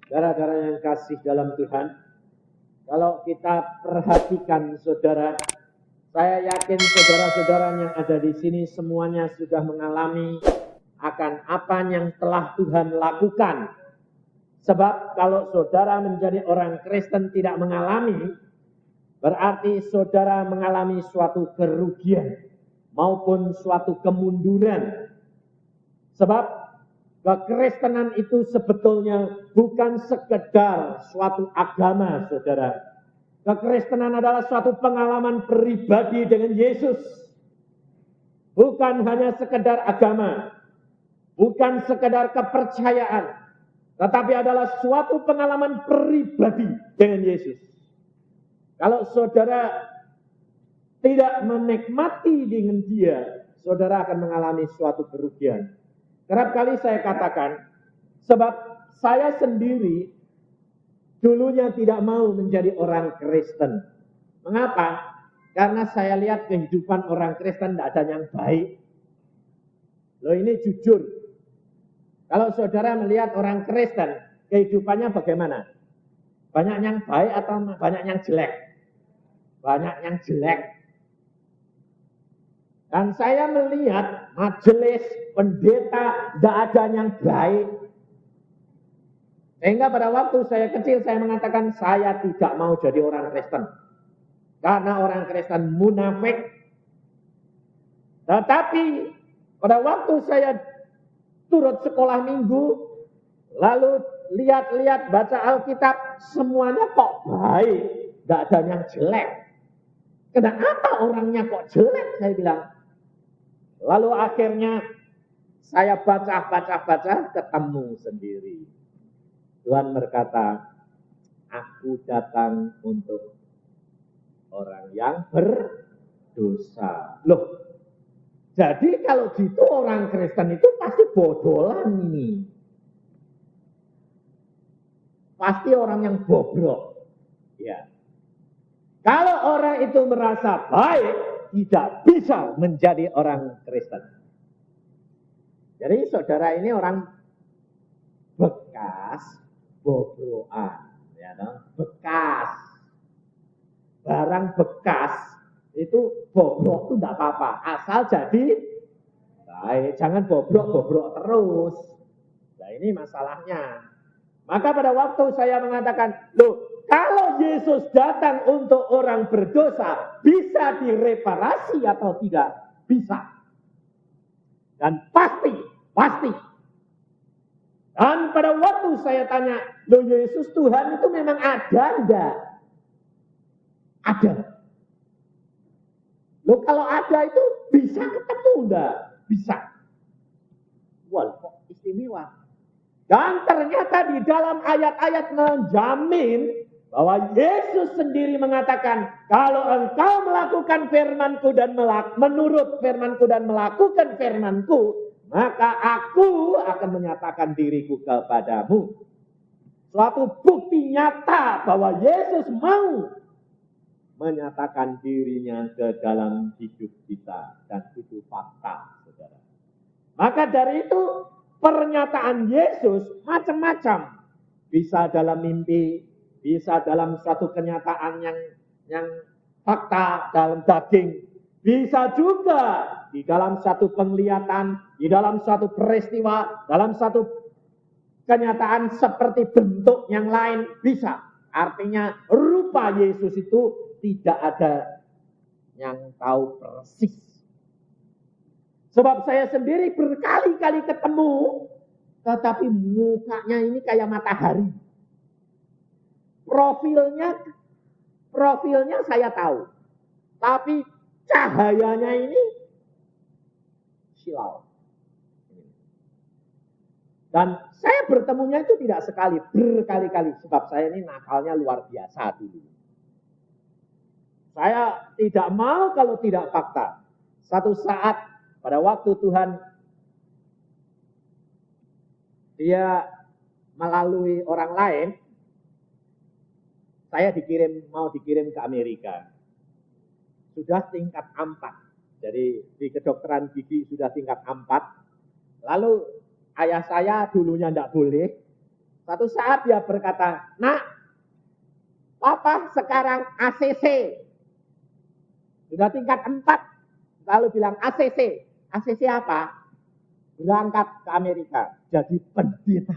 Saudara-saudara yang kasih dalam Tuhan, kalau kita perhatikan saudara, saya yakin saudara-saudara yang ada di sini semuanya sudah mengalami akan apa yang telah Tuhan lakukan. Sebab kalau saudara menjadi orang Kristen tidak mengalami, berarti saudara mengalami suatu kerugian maupun suatu kemunduran. Sebab kekristenan itu sebetulnya bukan sekedar suatu agama, saudara. Kekristenan adalah suatu pengalaman pribadi dengan Yesus. Bukan hanya sekedar agama, bukan sekedar kepercayaan, tetapi adalah suatu pengalaman pribadi dengan Yesus. Kalau saudara tidak menikmati dengan dia, saudara akan mengalami suatu kerugian. Kerap kali saya katakan, sebab saya sendiri dulunya tidak mau menjadi orang Kristen. Mengapa? Karena saya lihat kehidupan orang Kristen tidak ada yang baik. Loh, ini jujur. Kalau saudara melihat orang Kristen, kehidupannya bagaimana? Banyak yang baik atau banyak yang jelek? Banyak yang jelek. Dan saya melihat majelis, pendeta, tidak ada yang baik. Sehingga pada waktu saya kecil, saya mengatakan saya tidak mau jadi orang Kristen. Karena orang Kristen munafik. Tetapi pada waktu saya turut sekolah minggu, lalu lihat-lihat, baca Alkitab, semuanya kok baik. Tidak ada yang jelek. Kenapa orangnya kok jelek, saya bilang. Lalu akhirnya saya baca, ketemu sendiri. Tuhan berkata, aku datang untuk orang yang berdosa. Loh, jadi kalau gitu orang Kristen itu pasti bodolan ini. Pasti orang yang bobrok. Ya. Kalau orang itu merasa baik, tidak bisa menjadi orang Kristen. Jadi saudara ini orang bekas bobrokan, ya toh? Bekas. Barang bekas itu bobrok itu tidak apa-apa, asal jadi baik. Jangan bobrok terus. Nah, ini masalahnya. Maka pada waktu saya mengatakan, loh, kalau Yesus datang untuk orang berdosa, bisa direparasi atau tidak? Bisa. Dan pasti. Dan pada waktu saya tanya, loh Yesus Tuhan itu memang ada enggak? Ada. Loh kalau ada itu bisa ketemu enggak? Bisa. Wah, kok istimewa. Dan ternyata di dalam ayat-ayat menjamin bahwa Yesus sendiri mengatakan, kalau engkau melakukan firman-Ku dan menurut firman-Ku dan melakukan firman-Ku, maka aku akan menyatakan diriku kepadamu. Suatu bukti nyata bahwa Yesus mau menyatakan dirinya ke dalam hidup kita. Dan itu fakta, saudara. Maka dari itu, pernyataan Yesus macam-macam. Bisa dalam mimpi, bisa dalam suatu kenyataan yang fakta dalam daging. Bisa juga di dalam satu penglihatan, di dalam suatu peristiwa, dalam satu kenyataan seperti bentuk yang lain. Bisa. Artinya rupa Yesus itu tidak ada yang tahu persis. Sebab saya sendiri berkali-kali ketemu, tetapi mukanya ini kayak matahari. Profilnya saya tahu. Tapi cahayanya ini silau. Dan saya bertemunya itu tidak sekali, berkali-kali. Sebab saya ini nakalnya luar biasa dulu. Saya tidak mau kalau tidak fakta. Satu saat pada waktu Tuhan dia melalui orang lain, saya mau dikirim ke Amerika. Sudah tingkat 4. Jadi di kedokteran gigi sudah tingkat 4. Lalu ayah saya dulunya tidak boleh. Satu saat dia berkata, "Nak, Papa sekarang ACC. Sudah tingkat 4. Lalu bilang ACC. ACC apa? Berangkat ke Amerika. Jadi pendeta."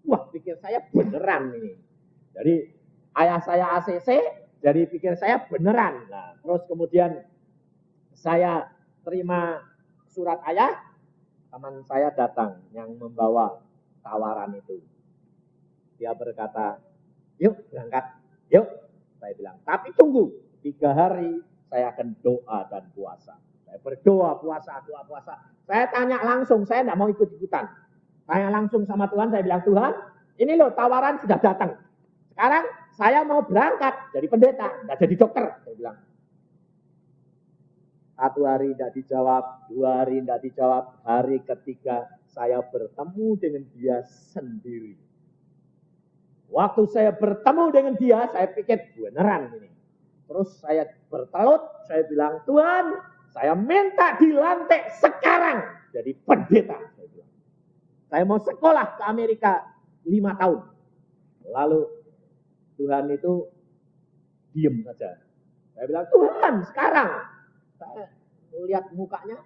Wah, pikir saya beneran ini. Jadi ayah saya ACC, jadi pikir saya beneran. Nah, terus kemudian saya terima surat ayah, teman saya datang yang membawa tawaran itu. Dia berkata, "Yuk berangkat, yuk." Saya bilang, "Tapi tunggu, 3 hari saya akan doa dan puasa." Saya berdoa, puasa. Saya tanya langsung, saya tidak mau ikut-ikutan. Tanya langsung sama Tuhan, saya bilang, "Tuhan, ini loh tawaran sudah datang. Sekarang saya mau berangkat jadi pendeta, tidak jadi dokter." Saya bilang. 1 hari tidak dijawab, 2 hari tidak dijawab, hari ketiga saya bertemu dengan dia sendiri. Waktu saya bertemu dengan dia, saya pikir beneran ini. Terus saya bertelut, saya bilang, "Tuhan, saya minta dilantik sekarang jadi pendeta." Saya bilang, "Saya mau sekolah ke Amerika 5 tahun. Lalu Tuhan itu diem saja. Saya bilang, "Tuhan, sekarang." Saya lihat mukanya,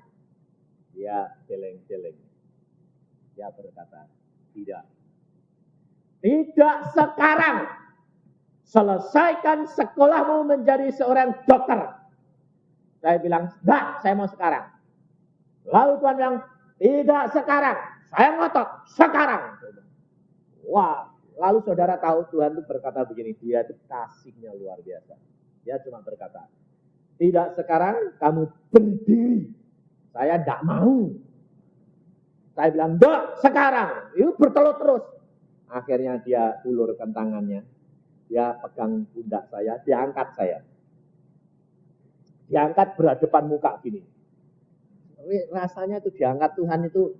dia geleng-geleng. Dia berkata, "Tidak. Tidak sekarang. Selesaikan sekolahmu menjadi seorang dokter." Saya bilang, "Enggak, saya mau sekarang." Lalu Tuhan bilang, "Tidak sekarang. Saya ngotot, sekarang." Wah, lalu saudara tahu Tuhan itu berkata begini, dia itu kasihnya luar biasa. Dia cuma berkata, "Tidak sekarang, kamu berdiri." Saya tidak mau. Saya bilang, "Enggak, sekarang." Itu bertelut terus. Akhirnya dia ulurkan tangannya. Dia pegang pundak saya, dia angkat saya. Diangkat berhadapan muka gini. Rasanya itu diangkat Tuhan itu,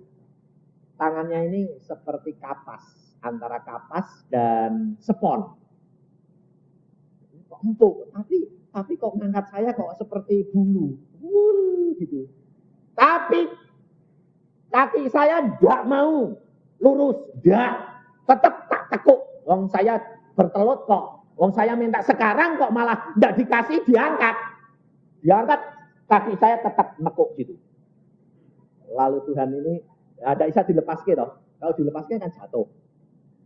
tangannya ini seperti kapas. Antara kapas dan spon. Kok empuk, tapi kok ngangkat saya kok seperti bulu. Gitu. Tapi kaki saya tidak mau lurus, tidak. Tetap tak tekuk. Wong saya bertelut kok. Wong saya minta sekarang kok malah tidak dikasih, diangkat. Diangkat, kaki saya tetap nekuk gitu. Lalu Tuhan ini ada bisa dilepaskan toh. Kalau dilepaskan kan jatuh.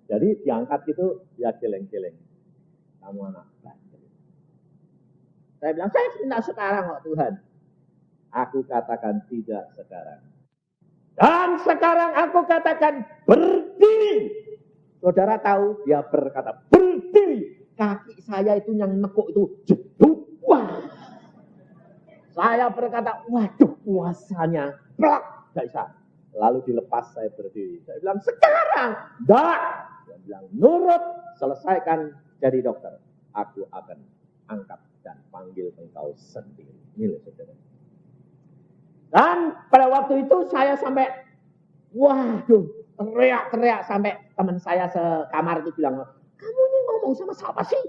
Jadi diangkat gitu, dia geleng-geleng. "Kamu anak bandel." Saya bilang, "Saya minta sekarang kok Tuhan." Aku katakan tidak sekarang. Dan sekarang aku katakan berdiri. Saudara tahu, dia berkata berdiri. Kaki saya itu yang nekuk itu jeduk. Wah. Saya berkata, waduh puasanya. Plak. Tidak bisa. Lalu dilepas saya berdiri. Saya bilang, "Sekarang." Enggak. Dia bilang, "Nurut, selesaikan jadi dokter. Aku akan angkat dan panggil engkau sendiri." Ini loh saudara. Dan pada waktu itu saya sampai, waduh, teriak-teriak sampai teman saya sekamar itu bilang, "Kamu ini ngomong sama siapa sih?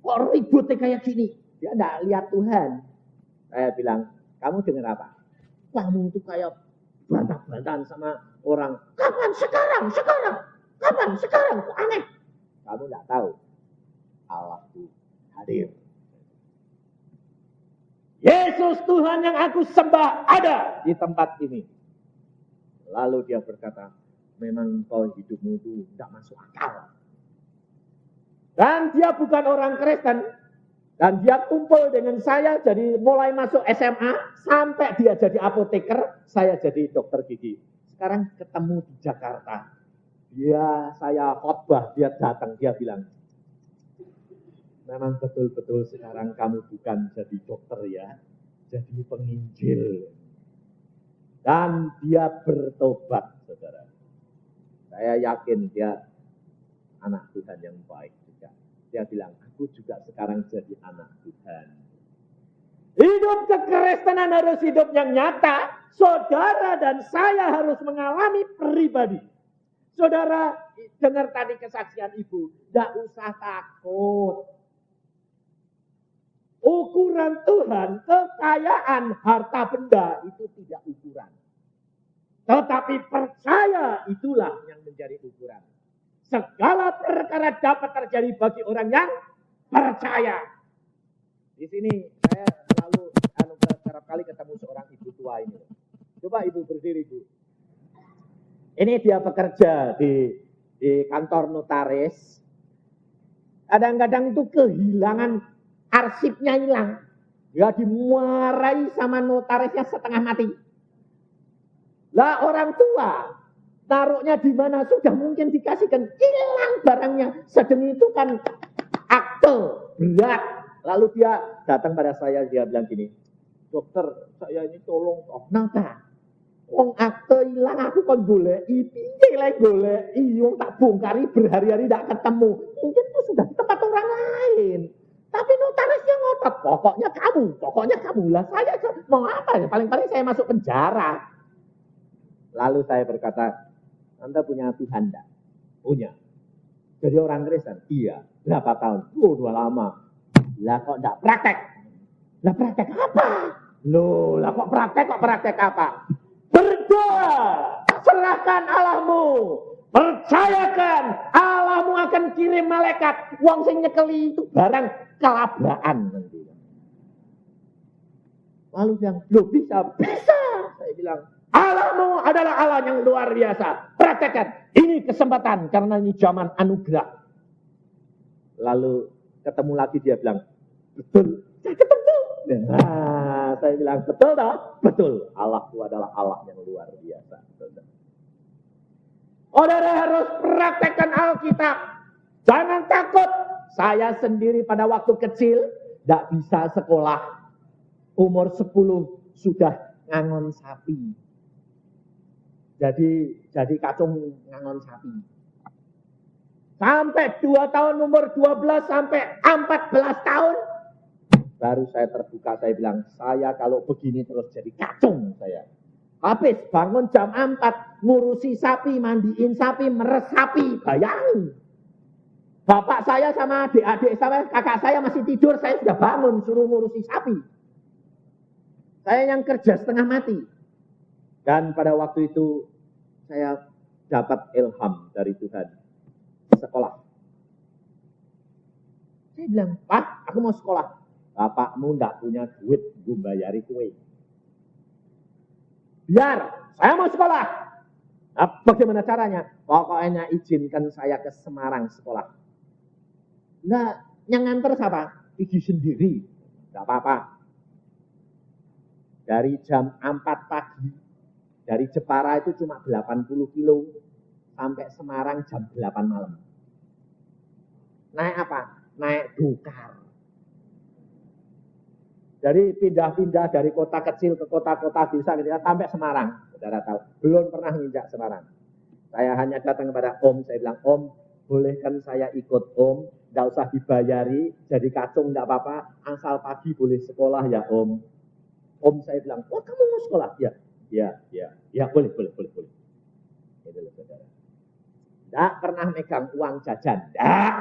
Kok ributnya kayak gini?" Dia enggak lihat Tuhan. Saya bilang, "Kamu dengar apa?" "Kamu itu kayak bantah-bantahan sama orang. Kapan sekarang? Kapan sekarang? Kok aneh?" "Kamu enggak tahu. Allahku hadir. Yesus Tuhan yang aku sembah ada di tempat ini." Lalu dia berkata, "Memang kau hidupmu itu tidak masuk akal." Dan dia bukan orang Kristen. Dan dia kumpul dengan saya, jadi mulai masuk SMA, sampai dia jadi apoteker, saya jadi dokter gigi. Sekarang ketemu di Jakarta. Saya khotbah, dia datang, dia bilang, "Memang betul-betul sekarang kamu bukan jadi dokter ya, jadi penginjil." Dan dia bertobat, saudara. Saya yakin dia anak Tuhan yang baik juga. Dia bilang, "Aku juga sekarang jadi anak Tuhan." Hidup kekristenan harus hidup yang nyata. Saudara dan saya harus mengalami pribadi. Saudara dengar tadi kesaksian ibu, tidak usah takut. Ukuran Tuhan, kekayaan, harta benda itu tidak ukuran. Tetapi percaya itulah yang menjadi ukuran. Segala perkara dapat terjadi bagi orang yang percaya. Di sini saya selalu kerap kali ketemu seorang ibu tua ini. Coba ibu berdiri, Bu. Ini dia bekerja di kantor notaris. Kadang-kadang itu kehilangan, arsipnya hilang. Dia dimarahi sama notarisnya setengah mati. Lah orang tua, taruhnya di mana sudah mungkin dikasihkan, hilang barangnya. Sedang itu kan akte berat. Lalu dia datang pada saya, dia bilang gini, dokter, saya ini tolong, napa? Wong akte hilang aku kon goleki, piye lek goleki wong tak bongkari berhari-hari tidak ketemu. Mungkin itu sudah di tempat orang lain. Tapi notarisnya ngotot, pokoknya kamu lah. Saya mau apa ya? Paling-paling saya masuk penjara. Lalu saya berkata, Anda punya Tuhan enggak? Punya. Jadi orang Kristen? Iya. Berapa tahun? Udah lama. Lah kok enggak praktek? Lah praktek apa? Loh, lah kok praktek apa? Berdoa, serahkan Allahmu, percayakan Allahmu akan kirim malaikat. Wong sing nyekeli itu barang kelabaan nanti. Lalu bilang, loh bisa. Saya bilang, Allahmu adalah Allah yang luar biasa. Praktekkan, ini kesempatan karena ini zaman anugerah. Lalu ketemu lagi dia bilang, betul, saya ketemu. Nah, saya bilang, betul toh? Betul. Allah itu adalah Allah yang luar biasa. Saudara harus praktekkan Alkitab. Jangan takut. Saya sendiri pada waktu kecil tidak bisa sekolah. Umur 10 sudah ngangon sapi. Jadi kacung ngangon sapi. Sampai 2 tahun, umur 12 sampai 14 tahun. Baru saya terbuka, saya bilang, saya kalau begini terus jadi kacung saya. Habis bangun jam 4, ngurusi sapi, mandiin sapi, meres sapi, bayangin. Bapak saya sama adik-adik saya, kakak saya masih tidur, saya sudah bangun, suruh ngurusi sapi. Saya yang kerja setengah mati. Dan pada waktu itu, saya dapat ilham dari Tuhan. Sekolah. Saya bilang, Pak, aku mau sekolah. Bapakmu tidak punya duit, gue bayari kue. Biar, saya mau sekolah. Nah, bagaimana caranya? Pokoknya izinkan saya ke Semarang sekolah. Nah, yang nganter siapa? Pergi sendiri. Tidak apa-apa. Dari jam 4 pagi, dari Jepara itu cuma 80 kilo, sampai Semarang jam 8 malam. Naik apa? Naik dokar. Jadi pindah-pindah dari kota kecil ke kota-kota desa sampai Semarang. Saudara tahu, belum pernah menginjak Semarang. Saya hanya datang kepada Om, saya bilang, Om, bolehkan saya ikut Om? Tidak usah dibayari, jadi kacung tidak apa-apa, asal pagi boleh sekolah ya Om. Om saya bilang, oh kamu mau sekolah? Ya, boleh. Itu loh saudara. Tidak pernah megang uang jajan, tidak.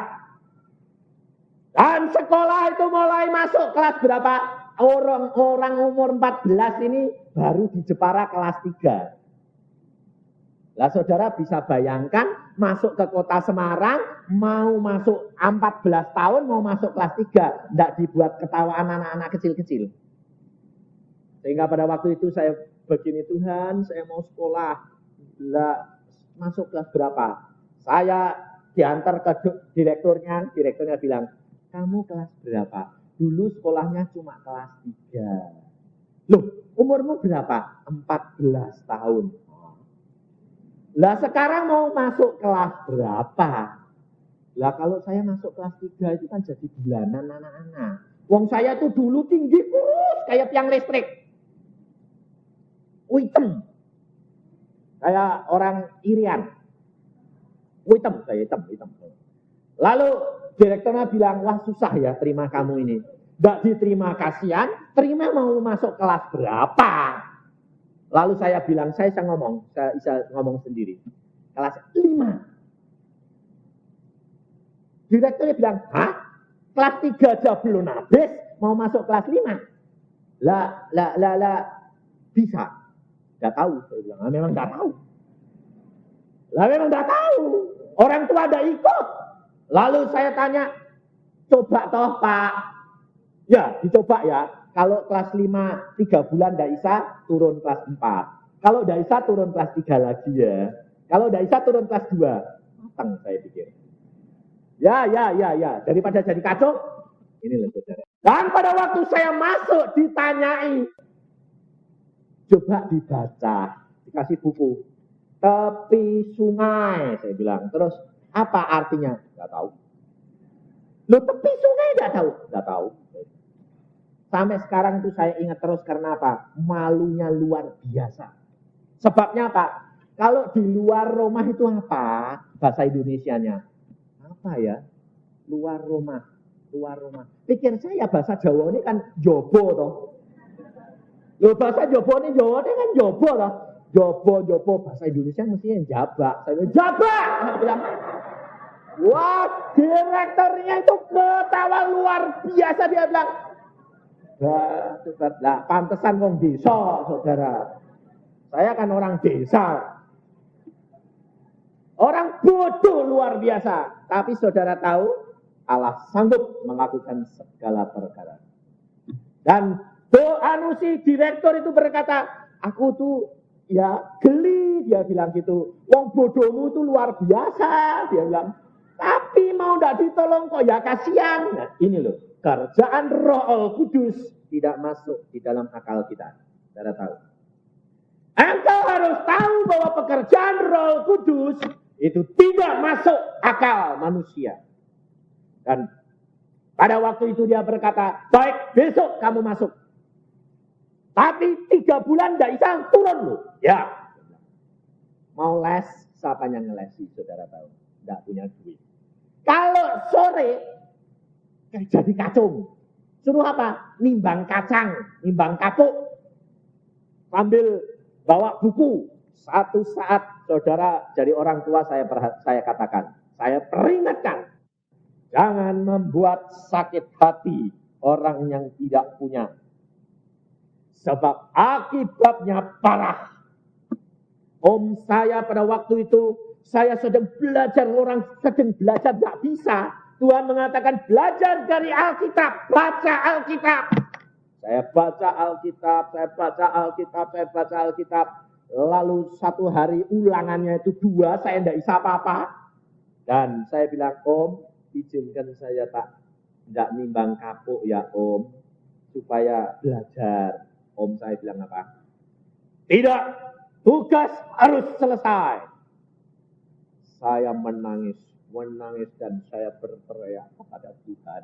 Dan sekolah itu mulai masuk kelas berapa? Orang umur 14 ini baru di Jepara kelas 3. Lah saudara bisa bayangkan masuk ke kota Semarang, mau masuk 14 tahun, mau masuk kelas 3. Tidak dibuat ketawaan anak-anak kecil-kecil. Sehingga pada waktu itu saya begini, Tuhan saya mau sekolah. Lah masuk kelas berapa? Saya diantar ke direkturnya bilang, kamu kelas berapa? Dulu sekolahnya cuma kelas 3. Loh, umurmu berapa? 14 tahun. Lah sekarang mau masuk kelas berapa? Lah kalau saya masuk kelas 3 itu kan jadi bulanan anak-anak. Wong saya tuh dulu tinggi kurus kayak tiang listrik. Hitam. Kayak orang Irian. Hitam. Lalu direkturnya bilang, wah susah ya terima kamu ini. Tidak diterima kasihan, terima mau masuk kelas berapa? Lalu saya bilang, saya bisa ngomong sendiri. Kelas 5. Direkturnya bilang, hah? Kelas 3 aja belum habis, mau masuk kelas 5? Lah, bisa. Tidak tahu, saya bilang, memang tidak tahu. Lah memang tidak tahu. Orang tua ada ikut. Lalu saya tanya, coba toh Pak. Ya, dicoba ya. Kalau kelas 5, 3 bulan tidak bisa, turun kelas 4. Kalau tidak bisa, turun kelas 3 lagi ya. Kalau tidak bisa, turun kelas 2. Matang saya pikir. Ya. Daripada jadi kacau, ini loh saudara. Dan pada waktu saya masuk, ditanyai. Coba dibaca, dikasih buku. Tepi sungai, saya bilang. Terus, apa artinya? Nggak tahu. Loh, tepi sungai nggak tahu? Nggak tahu. Sampai sekarang itu saya ingat terus karena apa? Malunya luar biasa. Sebabnya apa? Kalau di luar rumah itu apa? Bahasa Indonesianya. Apa ya? Luar rumah. Pikir saya bahasa Jawa ini kan jobo toh. Loh, bahasa Jawa ini kan jobo toh. Jobo. Bahasa Indonesia mestinya jabak. Saya bilang, jabak! Saya bilang, wah, direkturnya itu ketawa luar biasa. Dia bilang, lah, pantesan wong desa, saudara. Saya kan orang desa. Orang bodoh luar biasa. Tapi saudara tahu, Allah sanggup melakukan segala perkara. Dan si direktur itu berkata, aku tuh ya geli, dia bilang gitu. Wong bodohmu tuh luar biasa, dia bilang. Tapi mau tidak ditolong kok ya kasihan. Nah, ini loh, kerjaan Roh Kudus tidak masuk di dalam akal kita. Saudara tahu. Engkau harus tahu bahwa pekerjaan Roh Kudus itu tidak masuk akal manusia. Dan pada waktu itu dia berkata, baik besok kamu masuk. Tapi 3 bulan tidak bisa turun loh. Ya. Mau les, siapa yang ngelesi, saudara tahu. Tidak punya duit. Kalau sore, jadi kacung. Suruh apa? Nimbang kacang, nimbang kapuk. Sambil bawa buku. Satu saat saudara jadi orang tua saya katakan. Saya peringatkan. Jangan membuat sakit hati orang yang tidak punya. Sebab akibatnya parah. Om saya pada waktu itu, saya sedang belajar, orang sedang belajar tidak bisa. Tuhan mengatakan belajar dari Alkitab, baca Alkitab. Saya baca Alkitab. Lalu satu hari ulangannya itu 2, saya tidak bisa apa-apa. Dan saya bilang, Om, izinkan saya tidak nimbang kapuk ya Om, supaya belajar. Om saya bilang apa? Tidak, tugas harus selesai. Saya menangis dan saya berteriak kepada Tuhan.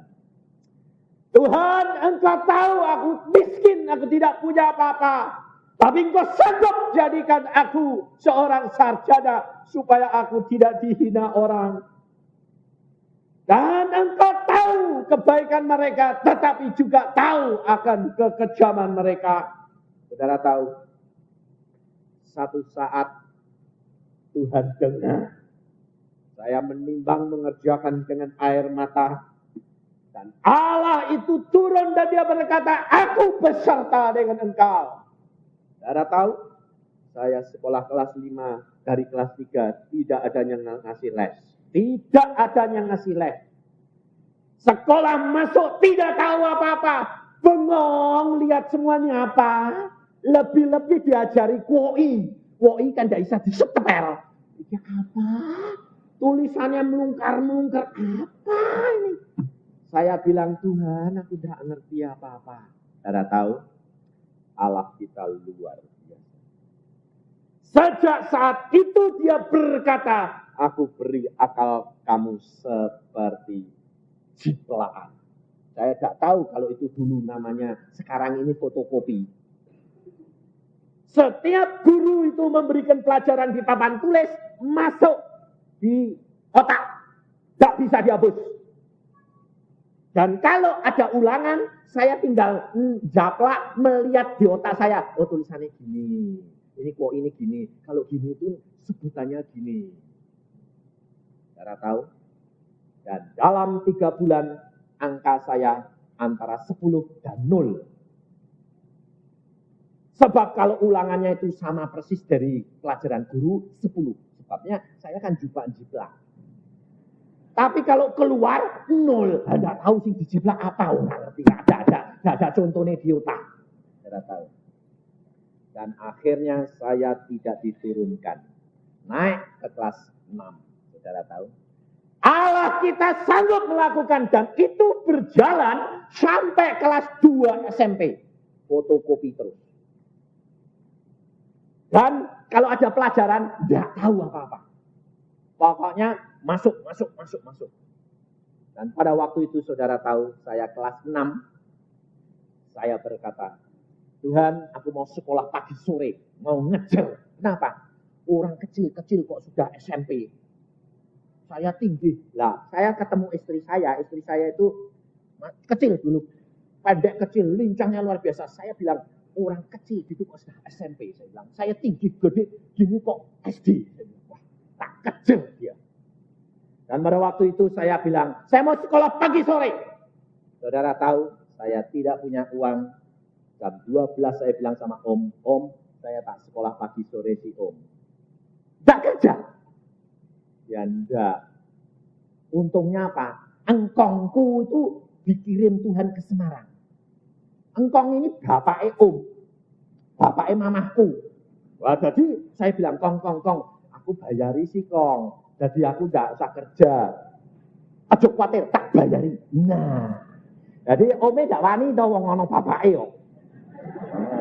Tuhan, Engkau tahu aku miskin, aku tidak punya apa-apa. Tapi Engkau sanggup jadikan aku seorang sarjana supaya aku tidak dihina orang. Dan Engkau tahu kebaikan mereka, tetapi juga tahu akan kekejaman mereka. Saudara tahu, satu saat Tuhan dengar. Saya menimbang mengerjakan dengan air mata. Dan Allah itu turun dan dia berkata, aku beserta dengan engkau. Saudara tahu, saya sekolah kelas 5, dari kelas 3, tidak ada yang ngasih les. Tidak ada yang ngasih les. Sekolah masuk tidak tahu apa-apa. Bengong, lihat semuanya apa. Lebih-lebih diajari KOI. KOI kan tidak bisa disetepel. Ini apa? Tulisannya melungkar-melungkar. Apa ini? Saya bilang, Tuhan, aku tidak ngerti apa-apa. Saudara tahu, Allah kita luar biasa. Sejak saat itu dia berkata, aku beri akal kamu seperti ciplaan. Saya tidak tahu kalau itu dulu namanya, sekarang ini fotokopi. Setiap guru itu memberikan pelajaran di papan tulis, masuk di otak. Tidak bisa dihapus. Dan kalau ada ulangan, saya tinggal japlak melihat di otak saya. Oh, tulisannya gini. Ini kok ini gini. Kalau gini itu sebutannya gini. Saudara tahu? Dan dalam 3 bulan, angka saya antara 10 dan 0. Sebab kalau ulangannya itu sama persis dari pelajaran guru, 10. Sebabnya saya kan jiplak. Tapi kalau keluar, nol. Tidak tahu sih dijiplak apa. Tidak ada contohnya di otak. Tidak tahu. Dan akhirnya saya tidak diturunkan. Naik ke kelas 6. Saudara tahu. Allah kita sanggup melakukan dan itu berjalan sampai kelas 2 SMP. Fotokopi terus. Dan kalau ada pelajaran, tidak tahu apa-apa. Pokoknya masuk. Dan pada waktu itu saudara tahu, saya kelas 6. Saya berkata, Tuhan, aku mau sekolah pagi sore. Mau ngejar. Kenapa? Orang kecil-kecil kok sudah SMP. Saya tinggi. Lah, saya ketemu istri saya itu kecil dulu. Pendek kecil, lincahnya luar biasa. Saya bilang, orang kecil gitu kok sudah SMP. Saya bilang, saya tinggi, gede, gini kok SD. Saya bilang, wah, tak kecil dia. Dan pada waktu itu saya bilang, saya mau sekolah pagi sore. Saudara tahu, saya tidak punya uang. Jam 12 saya bilang sama Om, saya tak sekolah pagi sore si Om. Tak kerja. Ya enggak. Untungnya apa? Engkongku itu dikirim Tuhan ke Semarang. Engkong ini bapaknya Om. Bapaknya mamahku. Wah, jadi saya bilang, Kong, aku bayari sih Kong. Jadi aku enggak usah kerja. Aja khawatir, tak bayari. Nah. Jadi Omnya enggak wani tau wong ana bapake yo.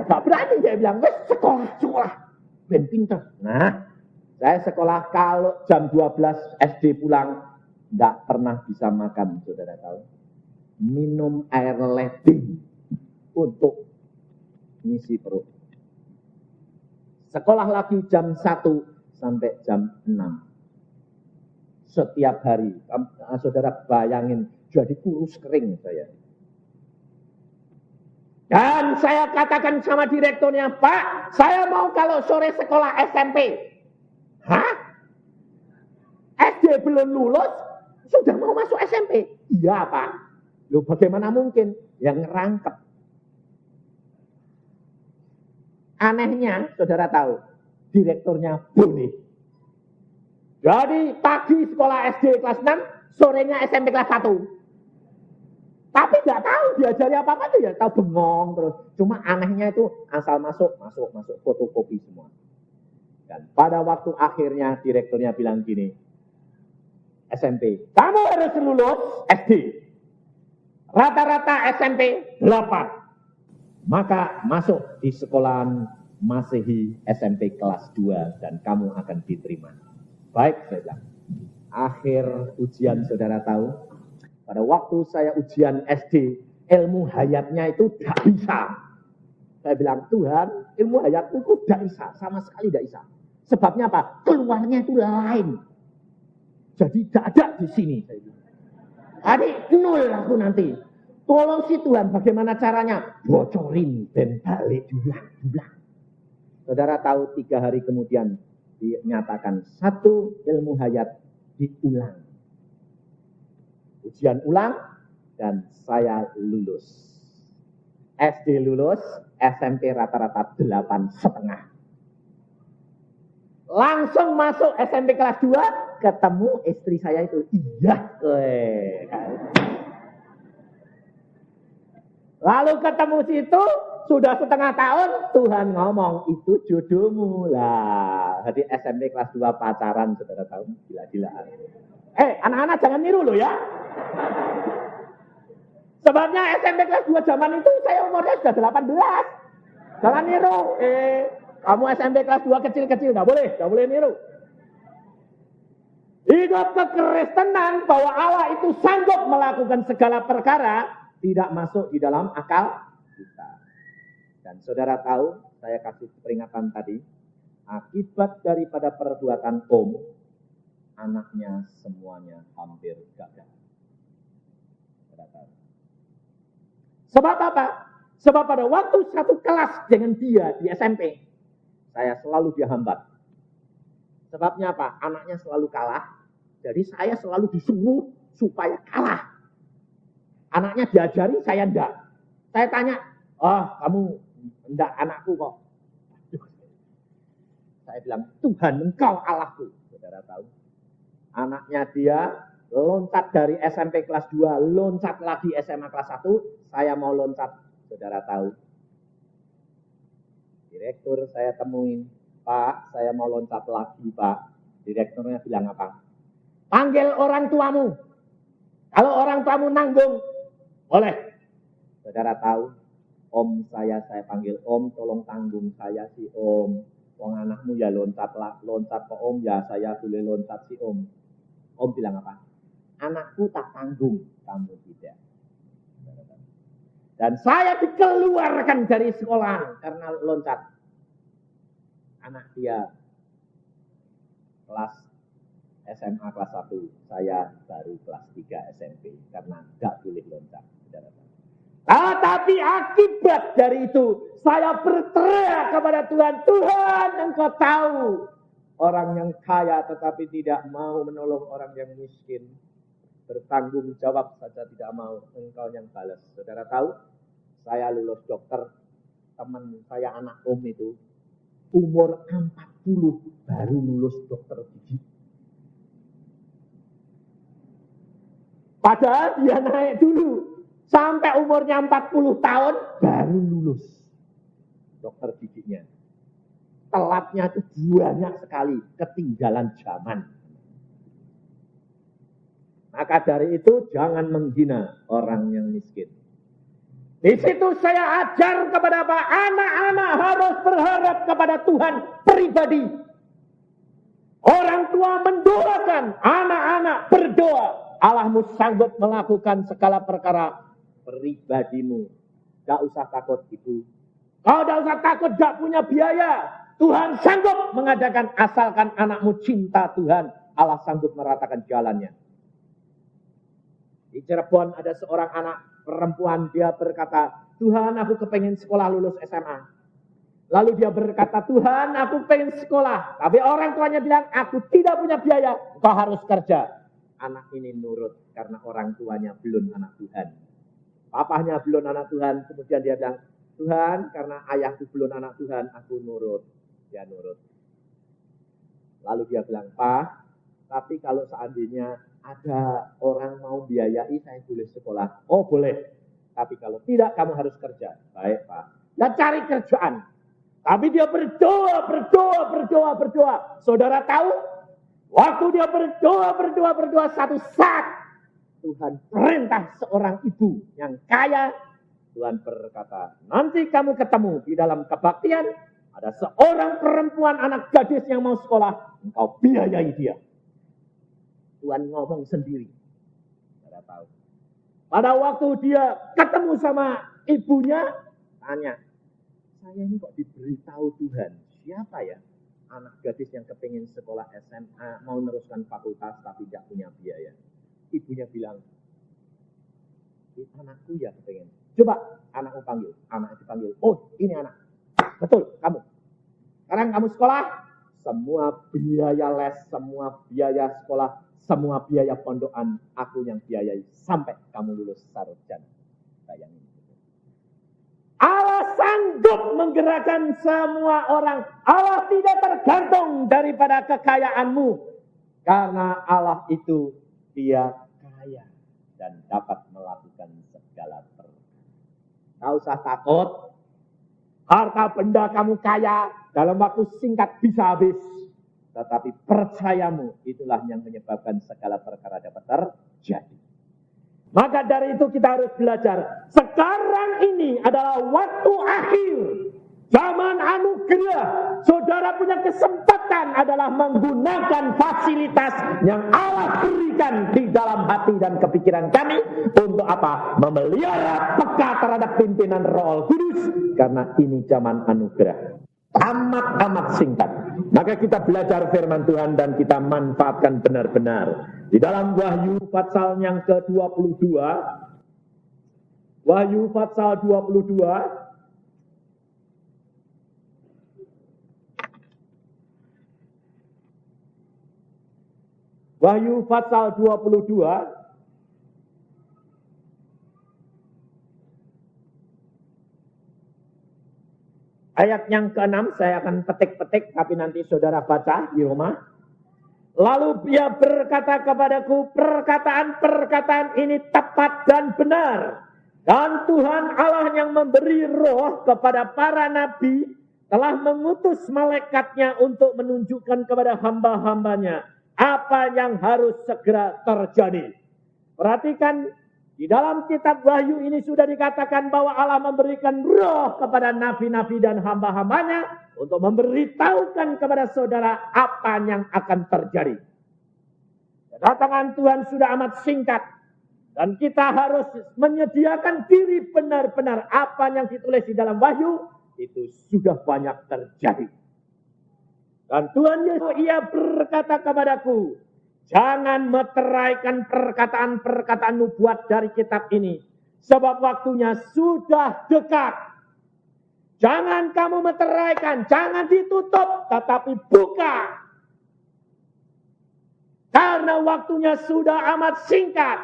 Tak berani saya bilang, wes sekolah. Ben pinter. Nah, saya sekolah kalau jam 12 SD pulang, enggak pernah bisa makan, saudara tahu. Minum air leding untuk ngisi perut. Sekolah lagi jam 1 sampai jam 6. Setiap hari, saudara bayangin, jadi kurus kering saya. Dan saya katakan sama direkturnya, Pak, saya mau kalau sore sekolah SMP. Hah? SD belum lulus, sudah mau masuk SMP? Iya, Pak. Loh, bagaimana mungkin? Yang ngerangkep. Anehnya, saudara tahu, direkturnya boleh. Jadi pagi sekolah SD kelas 6, sorenya SMP kelas 1. Tapi nggak tahu diajari apa-apa tuh ya, tahu bengong terus. Cuma anehnya itu asal masuk fotokopi semua. Dan pada waktu akhirnya direkturnya bilang gini, SMP, kamu harus lulus SD. Rata-rata SMP 8. Maka masuk di sekolahan Masehi SMP kelas 2 dan kamu akan diterima. Baik, saya bilang. Akhir ujian saudara tahu, pada waktu saya ujian SD, ilmu hayatnya itu tidak bisa. Saya bilang, Tuhan, ilmu hayatku itu tidak bisa. Sama sekali tidak bisa. Sebabnya apa? Keluarnya itu lain. Jadi tidak ada di sini. Saya bilang. Adik, nol aku nanti. Tolong si Tuhan, bagaimana caranya? Bocorin dan balik diulang. Saudara tahu 3 hari kemudian dinyatakan 1 ilmu hayat diulang. Ujian ulang dan saya lulus. SD lulus, SMP rata-rata 8,5. Langsung masuk SMP kelas 2, ketemu istri saya itu. Iya. Lalu ketemu situ, sudah setengah tahun, Tuhan ngomong, itu jodohmu lah. Jadi SMP kelas 2 pacaran, saudara tahu, gila-gilaan. Anak-anak jangan niru loh ya. Sebabnya SMP kelas 2 zaman itu saya umurnya sudah 18. Jangan niru. Kamu SMP kelas 2 kecil-kecil, gak boleh niru. Hidup kekristenan bahwa Allah itu sanggup melakukan segala perkara tidak masuk di dalam akal kita. Dan saudara tahu, saya kasih peringatan tadi, akibat daripada perbuatan Om, anaknya semuanya hampir gagal. Sebab apa? Sebab pada waktu satu kelas dengan dia di SMP, saya selalu dihambat. Sebabnya apa? Anaknya selalu kalah, jadi saya selalu disuruh supaya kalah. Anaknya diajari, saya enggak. Saya tanya, kamu enggak anakku kok. Saya bilang, Tuhan engkau Allahku. Saudara tahu, anaknya dia loncat dari SMP kelas 2, loncat lagi SMA kelas 1, saya mau loncat. Saudara tahu, direktur saya temuin, Pak, saya mau loncat lagi, Pak. Direkturnya bilang apa? Panggil orang tuamu. Kalau orang tuamu nanggung, boleh. Saudara tahu, om saya panggil, om tolong tanggung saya si om. Wong anakmu ya loncat ke om ya, saya boleh loncat si om. Om bilang apa? Anakku tak tanggung, kamu tidak. Dan saya dikeluarkan dari sekolah karena loncat. Anak dia kelas SMA kelas 1, saya baru kelas 3 SMP karena gak boleh loncat. Tapi akibat dari itu, saya berteriak kepada Tuhan, Tuhan Engkau tahu. Orang yang kaya tetapi tidak mau menolong orang yang miskin. Bertanggung jawab saja tidak mau, Engkau yang balas. Saudara tahu, saya lulus dokter, teman saya anak om itu, umur 40 baru lulus dokter gigi. Padahal dia naik dulu. Sampai umurnya 40 tahun, baru lulus dokter giginya. Telatnya itu banyak sekali, ketinggalan zaman. Maka dari itu, jangan menghina orang yang miskin. Di situ saya ajar kepada anak-anak harus berharap kepada Tuhan pribadi. Orang tua mendoakan, anak-anak berdoa. Allahmu sanggup melakukan segala perkara pribadimu. Gak usah takut ibu. Kau gak usah takut gak punya biaya. Tuhan sanggup mengadakan asalkan anakmu cinta Tuhan. Allah sanggup meratakan jalannya. Di Cirebon ada seorang anak perempuan, dia berkata, Tuhan aku kepengen sekolah lulus SMA. Lalu dia berkata, Tuhan aku pengen sekolah. Tapi orang tuanya bilang, aku tidak punya biaya, kau harus kerja. Anak ini nurut karena orang tuanya belum anak Tuhan. Papahnya belum anak Tuhan, kemudian dia bilang, Tuhan karena ayahku belum anak Tuhan, aku nurut. Dia nurut. Lalu dia bilang, Pak, tapi kalau seandainya ada orang mau biayai, saya boleh sekolah. Oh boleh, tapi kalau tidak kamu harus kerja. Baik Pak. Dan cari kerjaan. Tapi dia berdoa. Saudara tahu, waktu dia berdoa, satu saat Tuhan perintah seorang ibu yang kaya. Tuhan berkata, nanti kamu ketemu di dalam kebaktian, ada seorang perempuan anak gadis yang mau sekolah, engkau biayai dia. Tuhan ngomong sendiri. Saudara tahu. Pada waktu dia ketemu sama ibunya, tanya, saya ini kok diberitahu Tuhan, siapa ya anak gadis yang kepingin sekolah SMA, mau meneruskan fakultas tapi tidak punya biaya. Ibunya bilang, anakku ya kepingin. Coba anakmu panggil, anaknya dipanggil. Oh ini anak, betul kamu. Sekarang kamu sekolah, semua biaya les, semua biaya sekolah, semua biaya pondokan, aku yang biayai sampai kamu lulus sarjana. Bayangin. Allah sanggup menggerakkan semua orang. Allah tidak tergantung daripada kekayaanmu. Karena Allah itu dia kaya dan dapat melakukan segala perkara. Tak usah takut. Harta benda kamu kaya, dalam waktu singkat bisa habis. Tetapi percayamu, itulah yang menyebabkan segala perkara dapat terjadi. Maka dari itu kita harus belajar. Sekarang ini adalah waktu akhir. Zaman anugerah. Saudara punya kesempatan adalah menggunakan fasilitas yang Allah berikan di dalam hati dan kepikiran kami. Untuk apa? Memelihara peka terhadap pimpinan Roh Kudus. Karena ini zaman anugerah. Amat singkat. Maka kita belajar firman Tuhan dan kita manfaatkan benar-benar. Di dalam Wahyu pasal yang ke-22. Wahyu pasal 22. Wahyu pasal 22. Ayat yang ke-6 saya akan petik-petik, tapi nanti saudara baca di rumah. Lalu ia berkata kepadaku, perkataan-perkataan ini tepat dan benar. Dan Tuhan Allah yang memberi roh kepada para nabi telah mengutus malaikatnya untuk menunjukkan kepada hamba-hambanya apa yang harus segera terjadi. Perhatikan, di dalam kitab Wahyu ini sudah dikatakan bahwa Allah memberikan roh kepada nabi-nabi dan hamba-hambanya untuk memberitahukan kepada saudara apa yang akan terjadi. Kedatangan Tuhan sudah amat singkat dan kita harus menyediakan diri benar-benar apa yang ditulis di dalam Wahyu itu sudah banyak terjadi. Dan Tuhan Yesus ia berkata kepadaku, jangan meteraikan perkataan-perkataan nubuat dari kitab ini. Sebab waktunya sudah dekat. Jangan kamu meteraikan, jangan ditutup, tetapi buka. Karena waktunya sudah amat singkat.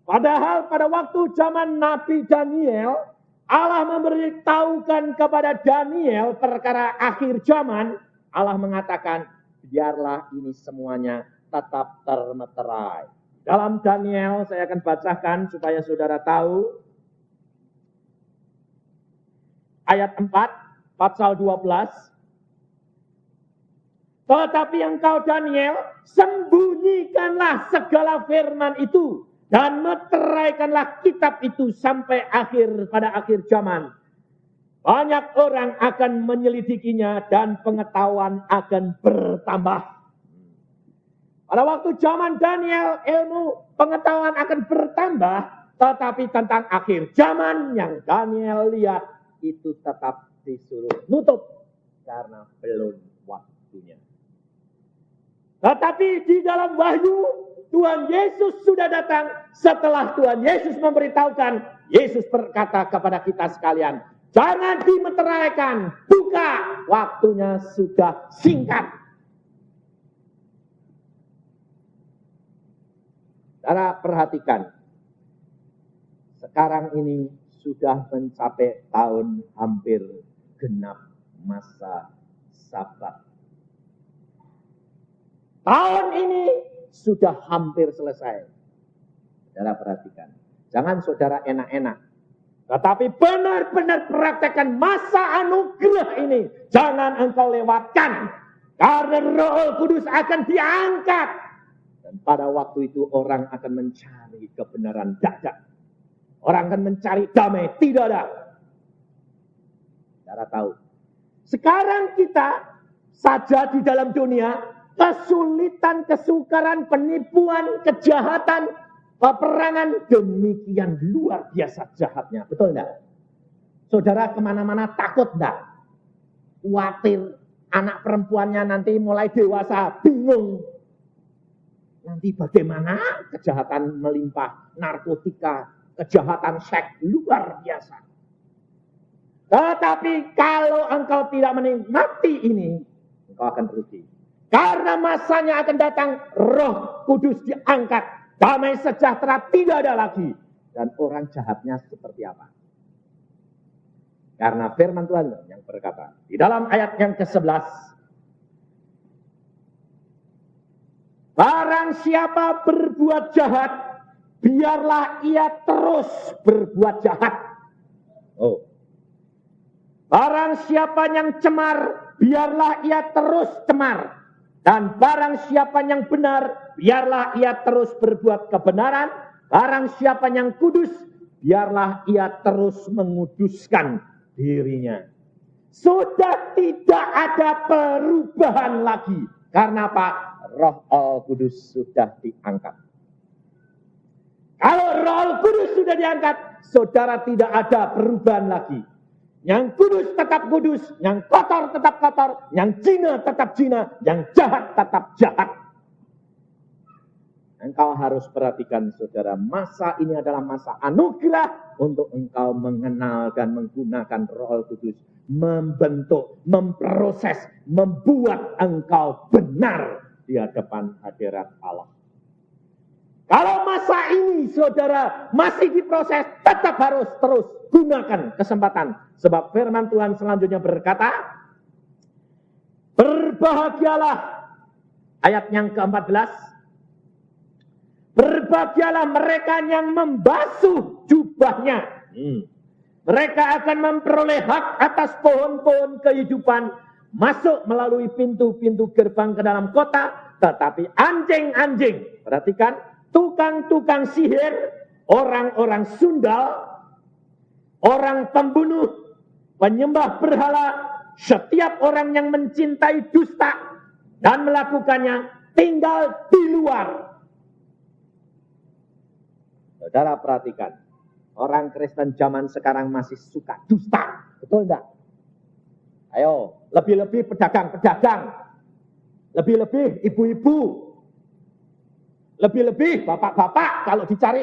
Padahal pada waktu zaman Nabi Daniel, Allah memberitahukan kepada Daniel perkara akhir zaman. Allah mengatakan, biarlah ini semuanya tetap termeterai. Dalam Daniel saya akan bacakan supaya saudara tahu. Ayat 4, pasal 12. Tetapi engkau Daniel, sembunyikanlah segala firman itu dan meteraikanlah kitab itu sampai pada akhir zaman. Banyak orang akan menyelidikinya dan pengetahuan akan bertambah. Pada waktu zaman Daniel, ilmu pengetahuan akan bertambah, tetapi tentang akhir zaman yang Daniel lihat itu tetap disuruh nutup karena belum waktunya. Tetapi di dalam Wahyu, Tuhan Yesus sudah datang. Setelah Tuhan Yesus memberitahukan, Yesus berkata kepada kita sekalian, jangan dimeteraikan, buka, waktunya sudah singkat. Saudara perhatikan, sekarang ini sudah mencapai tahun hampir genap masa Sabat. Tahun ini sudah hampir selesai. Saudara perhatikan, jangan saudara enak-enak. Tetapi benar-benar praktekkan masa anugerah ini. Jangan engkau lewatkan. Karena Roh Kudus akan diangkat. Dan pada waktu itu orang akan mencari kebenaran dahsyat. Orang akan mencari damai. Tidak ada. Saudara tahu. Sekarang kita saja di dalam dunia. Kesulitan, kesukaran, penipuan, kejahatan, peperangan demikian luar biasa jahatnya. Betul enggak? Saudara kemana-mana takut enggak? Khawatir anak perempuannya nanti mulai dewasa, bingung. Nanti bagaimana kejahatan melimpah, narkotika, kejahatan seks luar biasa. Tetapi kalau engkau tidak menikmati ini, engkau akan rugi. Karena masanya akan datang, Roh Kudus diangkat. Damai sejahtera tidak ada lagi. Dan orang jahatnya seperti apa? Karena firman Tuhan yang berkata. Di dalam ayat yang ke-11. Barang siapa berbuat jahat, biarlah ia terus berbuat jahat. Oh. Barang siapa yang cemar, biarlah ia terus cemar. Dan barang siapa yang benar, biarlah ia terus berbuat kebenaran. Barang siapa yang kudus, biarlah ia terus menguduskan dirinya. Sudah tidak ada perubahan lagi. Karena apa? Roh Al-Kudus sudah diangkat. Kalau Roh Al-Kudus sudah diangkat, saudara tidak ada perubahan lagi. Yang kudus tetap kudus, yang kotor tetap kotor, yang zina tetap zina, yang jahat tetap jahat. Engkau harus perhatikan saudara, masa ini adalah masa anugerah untuk engkau mengenal dan menggunakan Roh Kudus. Membentuk, memproses, membuat engkau benar di hadapan hadirat Allah. Kalau masa ini saudara masih diproses, tetap harus terus gunakan kesempatan. Sebab firman Tuhan selanjutnya berkata, berbahagialah Ayat yang ke-14. Berbahagialah mereka yang membasuh jubahnya. Mereka akan memperoleh hak atas pohon-pohon kehidupan, masuk melalui pintu-pintu gerbang ke dalam kota. Tetapi anjing-anjing, perhatikan, tukang-tukang sihir, orang-orang sundal, orang pembunuh, penyembah berhala, setiap orang yang mencintai dusta dan melakukannya tinggal di luar. Saudara perhatikan, orang Kristen zaman sekarang masih suka dusta, betul enggak? Ayo, lebih-lebih pedagang-pedagang, lebih-lebih ibu-ibu, lebih-lebih bapak-bapak kalau dicari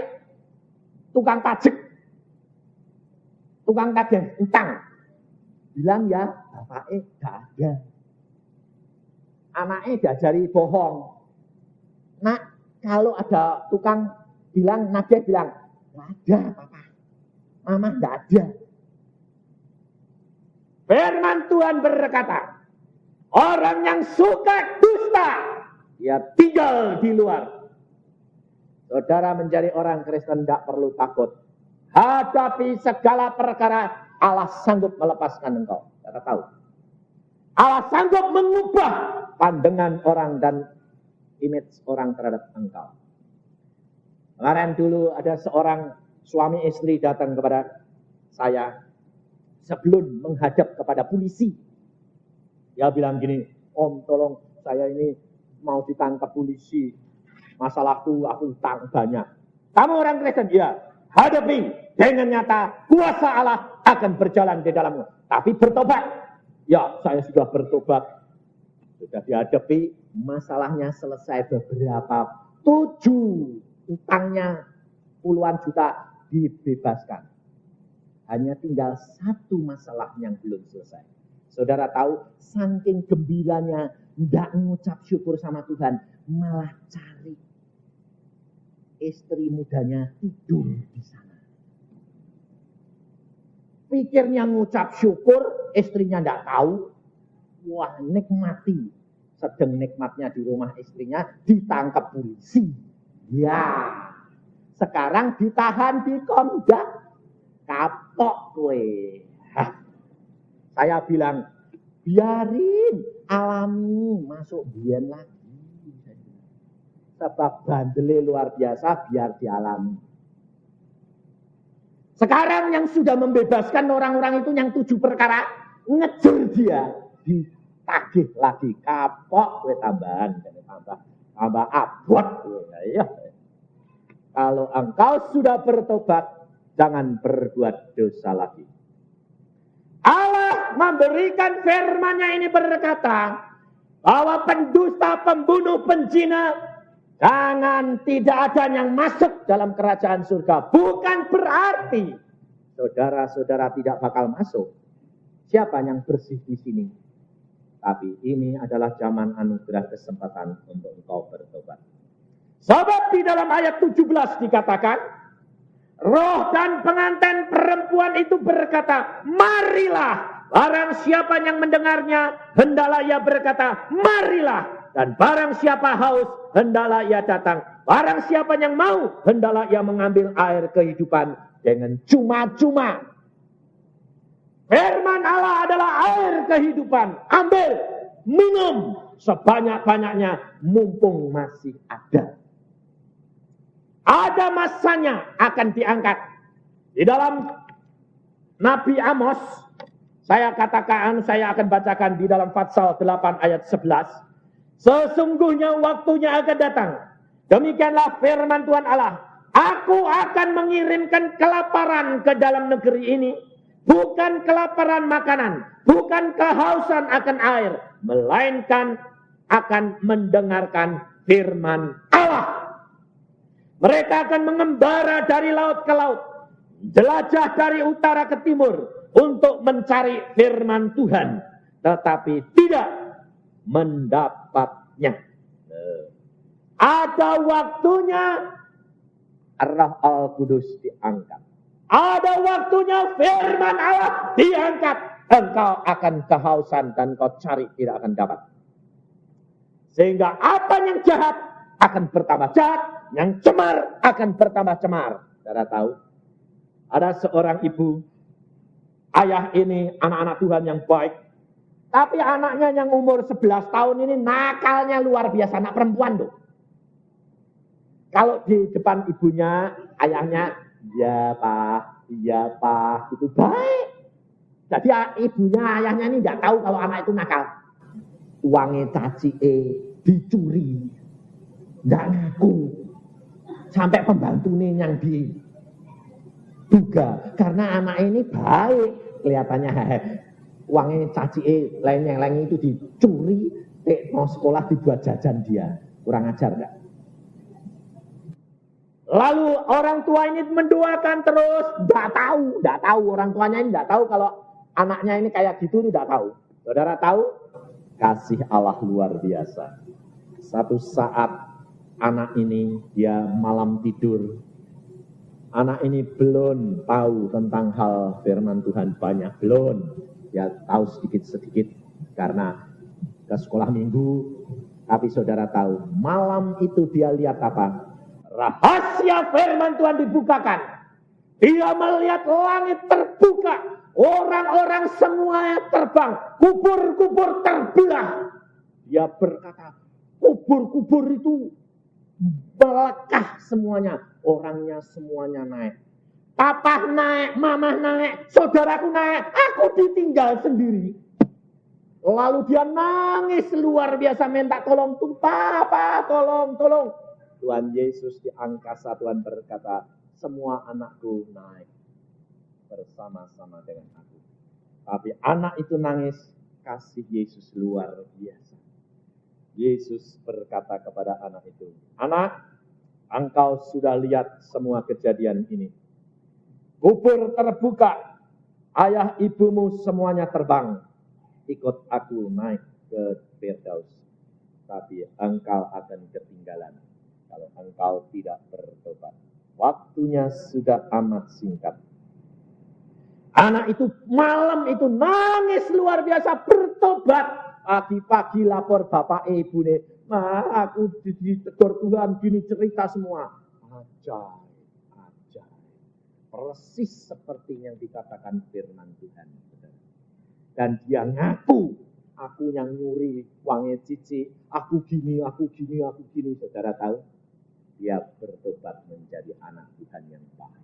tukang pajak, tukang tagih utang. Bilang ya, bapaknya gak ada. Anaknya diajari bohong. Nak, kalau ada tukang bilang, nagih bilang, gak ada papa. Mama gak ada. Firman Tuhan berkata, orang yang suka dusta, dia tinggal di luar. Saudara menjadi orang Kristen gak perlu takut. Hadapi segala perkara, Allah sanggup melepaskan engkau. Kita tahu. Allah sanggup mengubah pandangan orang dan image orang terhadap engkau. Kemarin dulu ada seorang suami istri datang kepada saya sebelum menghadap kepada polisi. Dia bilang gini, Om tolong saya ini mau ditangkap polisi. Masalahku aku utang banyak. Kamu orang Kristen? Ya. Hadapi dengan nyata, kuasa Allah akan berjalan di dalammu. Tapi bertobat. Ya, saya sudah bertobat. Sudah dihadapi, masalahnya selesai beberapa. 7 utangnya puluhan juta dibebaskan. Hanya tinggal 1 masalah yang belum selesai. Saudara tahu, saking gembiranya, tidak mengucap syukur sama Tuhan, malah cari istri mudanya tidur di sana. Pikirnya ngucap syukur, istrinya tidak tahu. Wah, nikmati. Sedang nikmatnya di rumah istrinya, ditangkap polisi. Ya, sekarang ditahan di Komdak. Kapok kowe. Saya bilang, biarin, alami, masuk biyen lagi. Sebab bandele luar biasa, biar dialami. Sekarang yang sudah membebaskan orang-orang itu yang 7 perkara, ngejar dia, ditagih lagi, kapok, gue tambahan, tambah abot. Ya. Kalau engkau sudah bertobat, jangan berbuat dosa lagi. Allah memberikan firman-Nya ini berkata, bahwa pendusta, pembunuh, penzina, jangan tidak ada yang masuk dalam kerajaan surga. Bukan berarti saudara-saudara tidak bakal masuk. Siapa yang bersih di sini? Tapi ini adalah zaman anugerah kesempatan untuk engkau bertobat. Sebab di dalam ayat 17 dikatakan, roh dan pengantin perempuan itu berkata, marilah. Barang siapa yang mendengarnya, hendaklah ia berkata, marilah. Dan barang siapa haus, hendaklah ia datang. Barang siapa yang mau, hendaklah ia mengambil air kehidupan dengan cuma-cuma. Firman Allah adalah air kehidupan. Ambil, minum sebanyak-banyaknya, mumpung masih ada. Ada masanya akan diangkat. Di dalam Nabi Amos, saya akan bacakan di dalam Fatsal 8 ayat 11. Sesungguhnya waktunya akan datang. Demikianlah firman Tuhan Allah. Aku akan mengirimkan kelaparan ke dalam negeri ini. Bukan kelaparan makanan. Bukan kehausan akan air. Melainkan akan mendengarkan firman Allah. Mereka akan mengembara dari laut ke laut. Jelajah dari utara ke timur. Untuk mencari firman Tuhan. Tetapi tidak mendapatnya. Ada waktunya Roh Al-Kudus diangkat. Ada waktunya firman Allah diangkat. Engkau akan kehausan dan kau cari tidak akan dapat. Sehingga apa yang jahat akan bertambah jahat, yang cemar akan bertambah cemar. Saudara tahu, ada seorang ibu, ayah ini anak-anak Tuhan yang baik. Tapi anaknya yang umur 11 tahun ini nakalnya luar biasa, anak perempuan tuh. Kalau di depan ibunya, ayahnya, iya pak, itu baik. Jadi ibunya, ayahnya ini nggak tahu kalau anak itu nakal. Uangnya caci dicuri, nggak ngaku. Sampai pembantunya yang diduga. Karena anak ini baik, kelihatannya uangnya caci lain itu dicuri, mau sekolah dibuat jajan dia. Kurang ajar enggak? Lalu orang tua ini mendoakan terus, enggak tahu orang tuanya ini enggak tahu kalau anaknya ini kayak gitu, enggak tahu. Saudara tahu? Kasih Allah luar biasa. Satu saat anak ini dia malam tidur. Anak ini belum tahu tentang hal firman Tuhan banyak, belum. Ya tahu sedikit-sedikit karena ke sekolah minggu. Tapi saudara tahu, malam itu dia lihat apa? Rahasia firman Tuhan dibukakan. Dia melihat langit terbuka. Orang-orang semuanya terbang. Kubur-kubur terbelah. Dia berkata, kubur-kubur itu melekah semuanya. Orangnya semuanya naik. Papa naik, mama naik, saudaraku naik. Aku ditinggal sendiri. Lalu dia nangis luar biasa, minta tolong. Papa, tolong. Tuhan Yesus di angkasa, Tuhan berkata, semua anakku naik bersama-sama dengan aku. Tapi anak itu nangis, kasih Yesus luar biasa. Yesus berkata kepada anak itu, anak, engkau sudah lihat semua kejadian ini. Kubur terbuka, ayah ibumu semuanya terbang. Ikut aku naik ke Firdaus. Tapi engkau akan ketinggalan kalau engkau tidak bertobat. Waktunya sudah amat singkat. Anak itu malam itu nangis luar biasa bertobat. Pagi-pagi lapor bapak ibu nih. Aku ditegur Tuhan, gini cerita semua. Ajaib. Persis seperti yang dikatakan firman Tuhan. Dan dia ngaku, aku yang nyuri uangnya Cici, aku gini. Saudara tahu, dia bertobat menjadi anak Tuhan yang baik.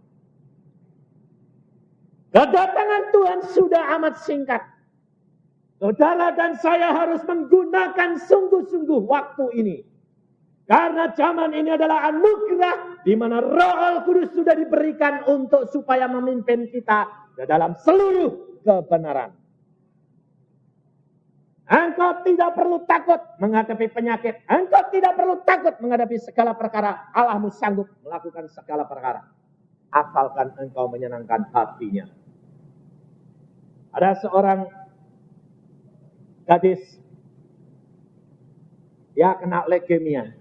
Kedatangan Tuhan sudah amat singkat. Saudara dan saya harus menggunakan sungguh-sungguh waktu ini. Karena zaman ini adalah anugerah di mana Roh Kudus sudah diberikan untuk supaya memimpin kita dalam seluruh kebenaran. Engkau tidak perlu takut menghadapi penyakit. Engkau tidak perlu takut menghadapi segala perkara. Allahmu sanggup melakukan segala perkara. Asalkan engkau menyenangkan hatinya. Ada seorang gadis. Dia kena leukemia.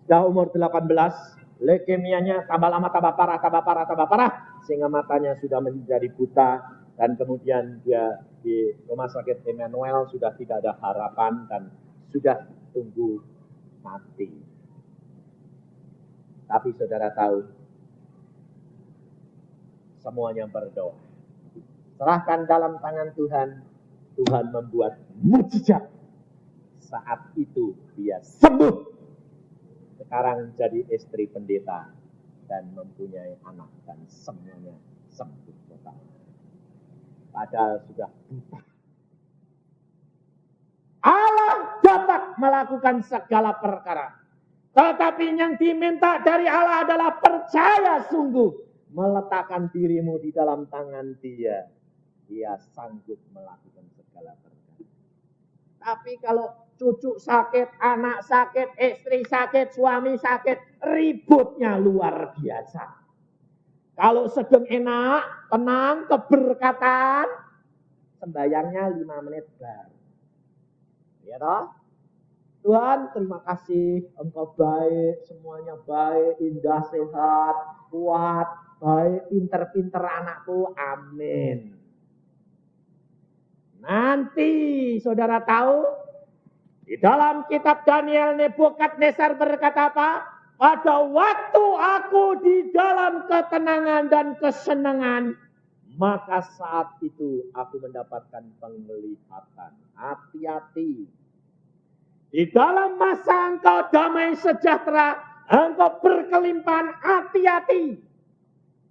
Sudah umur 18. Leukemianya tambah lama tambah parah. Sehingga matanya sudah menjadi buta. Dan kemudian dia di rumah sakit Emmanuel sudah tidak ada harapan dan sudah tunggu mati. Tapi saudara tahu, semuanya berdoa. Serahkan dalam tangan Tuhan, Tuhan membuat mujizat. Saat itu dia sembuh. Sekarang jadi istri pendeta dan mempunyai anak dan semuanya sembuh total. Padahal sudah buta. Allah dapat melakukan segala perkara. Tetapi yang diminta dari Allah adalah percaya sungguh. Meletakkan dirimu di dalam tangan Dia. Dia sanggup melakukan segala perkara. Tapi kalau cucu sakit, anak sakit, istri sakit, suami sakit, ributnya luar biasa. Kalau sedang enak, tenang, keberkatan, sembayangnya 5 menit baru. Ya toh? Tuhan, terima kasih, Engkau baik, semuanya baik, indah, sehat, kuat, baik, pinter-pinter anakku, amin. Nanti saudara tahu, Di dalam kitab Daniel, Nebukadnezar berkata apa? Pada waktu aku di dalam ketenangan dan kesenangan, maka saat itu aku mendapatkan penglihatan. Hati-hati. Di dalam masa engkau damai sejahtera, engkau berkelimpahan, hati-hati.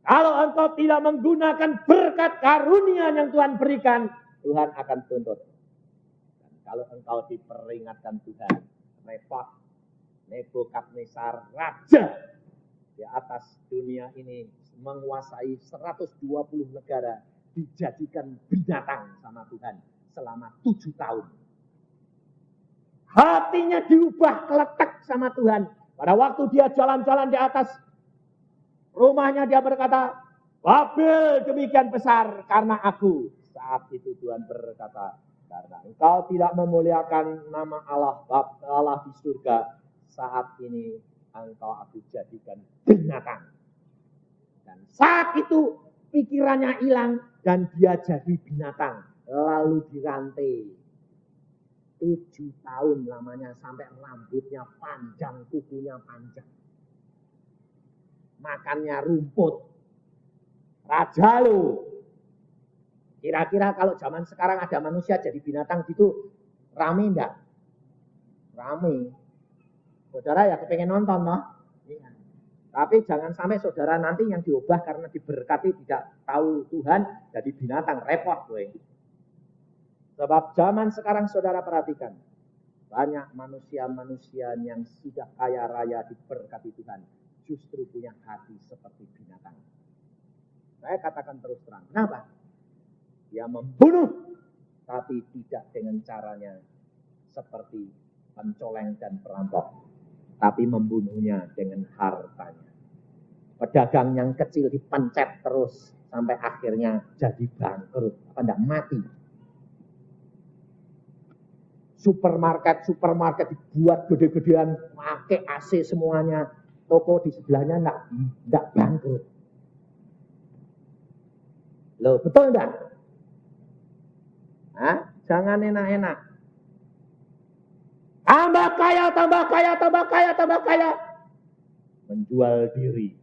Kalau engkau tidak menggunakan berkat karunia yang Tuhan berikan, Tuhan akan tuntut. Dan kalau engkau diperingatkan Tuhan, repot. Nebukadnezar raja di atas dunia ini menguasai 120 negara, dijadikan binatang sama Tuhan selama 7 tahun. Hatinya diubah keletek sama Tuhan. Pada waktu dia jalan-jalan di atas rumahnya, dia berkata, Babel demikian besar karena aku. Saat itu Tuhan berkata, karena engkau tidak memuliakan nama Allah di surga, saat ini engkau aku jadikan binatang. Dan saat itu pikirannya hilang dan dia jadi binatang. Lalu dirantai. 7 tahun lamanya sampai rambutnya panjang, kukunya panjang. Makannya rumput. Raja lo. Kira-kira kalau zaman sekarang ada manusia jadi binatang gitu, rame enggak? Rame. Saudara ya kepengen nonton, no? Iya. Tapi jangan sampai saudara nanti yang diubah karena diberkati tidak tahu Tuhan jadi binatang, repot gue. Sebab zaman sekarang saudara perhatikan, banyak manusia-manusia yang sudah kaya raya diberkati Tuhan justru punya hati seperti binatang. Saya katakan terus terang, kenapa? Dia membunuh, tapi tidak dengan caranya seperti pencoleng dan perampok, tapi membunuhnya dengan hartanya. Pedagang yang kecil dipencet terus sampai akhirnya jadi bangkrut, apa enggak mati. Supermarket dibuat gede-gedean, pakai AC semuanya, toko di sebelahnya enggak bangkrut. Loh, betul enggak? Hah? Jangan enak-enak. Tambah kaya. Menjual diri.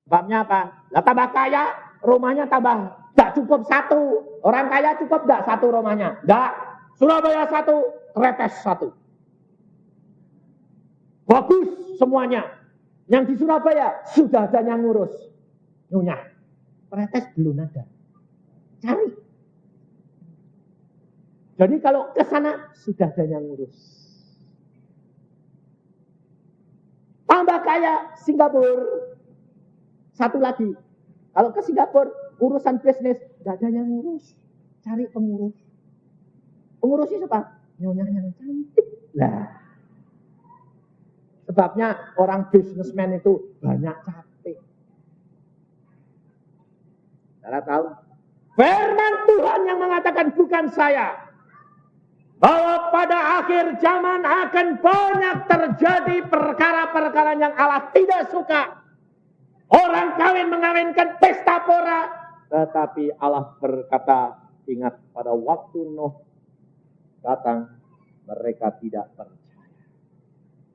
Sebabnya apa? Lah tambah kaya, rumahnya tambah gak cukup 1. Orang kaya cukup gak 1 rumahnya? Gak. Surabaya 1, Tretes 1. Bagus semuanya. Yang di Surabaya sudah ada yang ngurus. Nyonya. Tretes belum ada. Cari. Jadi kalau ke sana sudah ada yang ngurus. Tambah kaya Singapura. 1 lagi. Kalau ke Singapura urusan bisnis tidak ada yang ngurus. Cari pengurus. Pengurusnya siapa? Nyonya yang cantik. Lah. Sebabnya orang bisnismen itu banyak capek. Saudara tahu? Firman Tuhan yang mengatakan bukan saya. Bahwa pada akhir zaman akan banyak terjadi perkara-perkara yang Allah tidak suka. Orang kawin mengawinkan pesta pora. Tetapi Allah berkata, ingat pada waktu Nuh datang, mereka tidak percaya.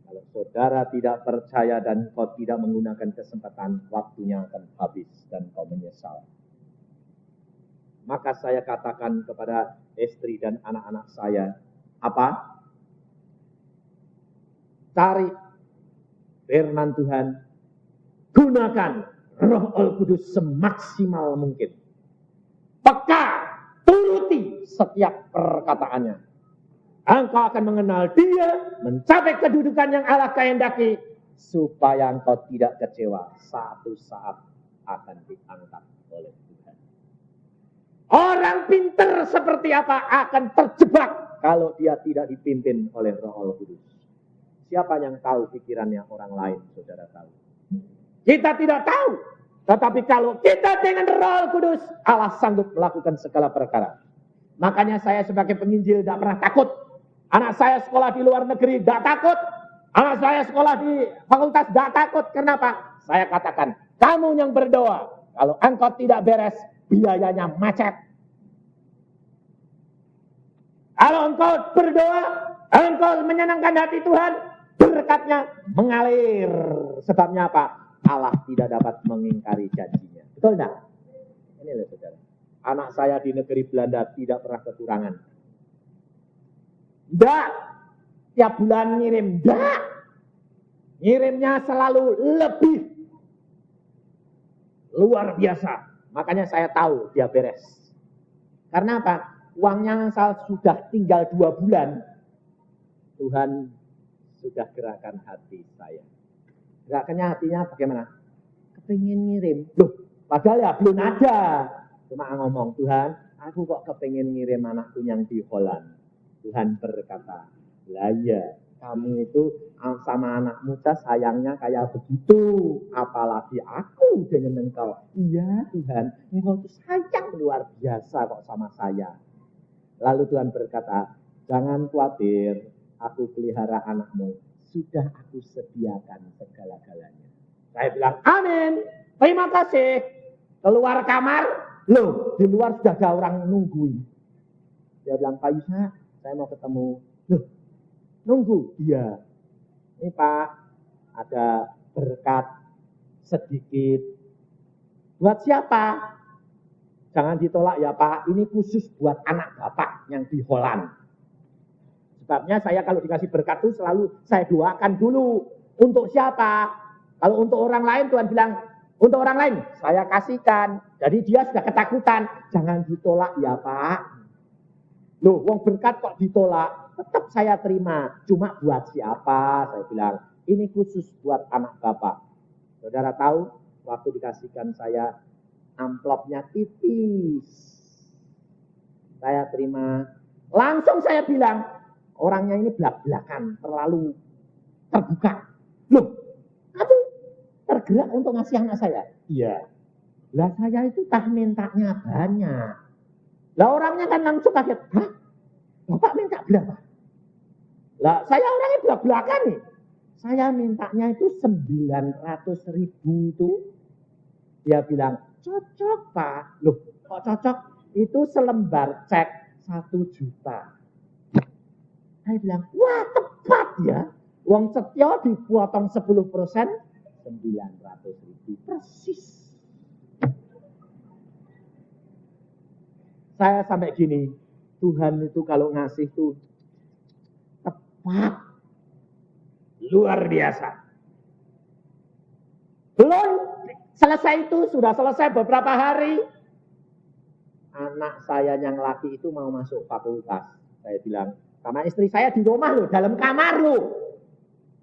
Kalau saudara tidak percaya dan kau tidak menggunakan kesempatan, waktunya akan habis dan kau menyesal. Maka saya katakan kepada istri dan anak-anak saya, apa? Cari firman Tuhan, gunakan Roh Al-Kudus semaksimal mungkin. Peka, turuti setiap perkataannya. Engkau akan mengenal dia, mencapai kedudukan yang Allah kehendaki, supaya engkau tidak kecewa. Satu saat akan diangkat oleh Tuhan. Orang pintar seperti apa akan terjebak kalau dia tidak dipimpin oleh Roh Al-Kudus. Siapa yang tahu pikirannya orang lain, saudara tahu? Kita tidak tahu. Tetapi kalau kita dengan Roh Al-Kudus, Allah sanggup melakukan segala perkara. Makanya saya sebagai penginjil tidak pernah takut. Anak saya sekolah di luar negeri tidak takut. Anak saya sekolah di fakultas tidak takut. Kenapa? Saya katakan, kamu yang berdoa. Kalau engkau tidak beres, biayanya macet. Kalau engkau berdoa, Engkau menyenangkan hati Tuhan, berkatnya mengalir. Sebabnya apa? Allah tidak dapat mengingkari janjinya. Betul enggak? Ini loh saudara. Anak saya di negeri Belanda tidak pernah kekurangan. Enggak. Tiap bulan ngirim. Enggak. Ngirimnya selalu lebih. Luar biasa. Makanya saya tahu dia beres. Karena apa? Uangnya sudah tinggal 2 bulan. Tuhan sudah gerakan hati saya. Gerakannya hatinya bagaimana? Kepingin ngirim. Loh, padahal ya belum ada. Cuma ngomong, Tuhan, aku kok kepingin ngirim anakku yang di Holland. Tuhan berkata, lah ya, kamu itu sama anak muda sayangnya kayak begitu. Apalagi aku dengan engkau. Iya Tuhan, engkau itu sayang luar biasa kok sama saya. Lalu Tuhan berkata, jangan khawatir. Aku pelihara anakmu, sudah aku sediakan segala-galanya. Saya bilang, amin, terima kasih. Keluar kamar, loh, di luar sudah ada orang nungguin. Dia bilang, Pak Yusa, saya mau ketemu. Loh, nunggu? Iya. Ini Pak, ada berkat sedikit. Buat siapa? Jangan ditolak ya Pak, ini khusus buat anak Bapak yang di Holland. Sebabnya saya kalau dikasih berkat itu selalu saya doakan dulu. Untuk siapa? Kalau untuk orang lain Tuhan bilang, untuk orang lain saya kasihkan. Jadi dia sudah ketakutan. Jangan ditolak ya Pak. Loh, wong berkat kok ditolak? Tetap saya terima. Cuma buat siapa? Saya bilang, ini khusus buat anak Bapak. Saudara tahu, waktu dikasihkan saya amplopnya tipis. Saya terima. Langsung saya bilang, orangnya ini belak-belakan, terlalu terbuka. Loh, kamu tergerak untuk ngasih anak saya? Iya. Lah saya itu tak mintanya banyak. Lah orangnya kan langsung kaget. Hah? Bapak minta berapa? Lah saya orangnya belak-belakan nih. Saya mintanya itu 900.000 itu. Dia bilang, cocok Pak. Loh, kok cocok? Itu selembar cek 1 juta. Saya bilang, wah tepat ya. Uang Setio dipotong 10%, 900.000. Persis. Saya sampai gini, Tuhan itu kalau ngasih itu tepat. Luar biasa. Belum selesai itu, sudah selesai beberapa hari. Anak saya yang laki itu mau masuk fakultas. Saya bilang, sama istri saya di rumah loh, dalam kamar loh.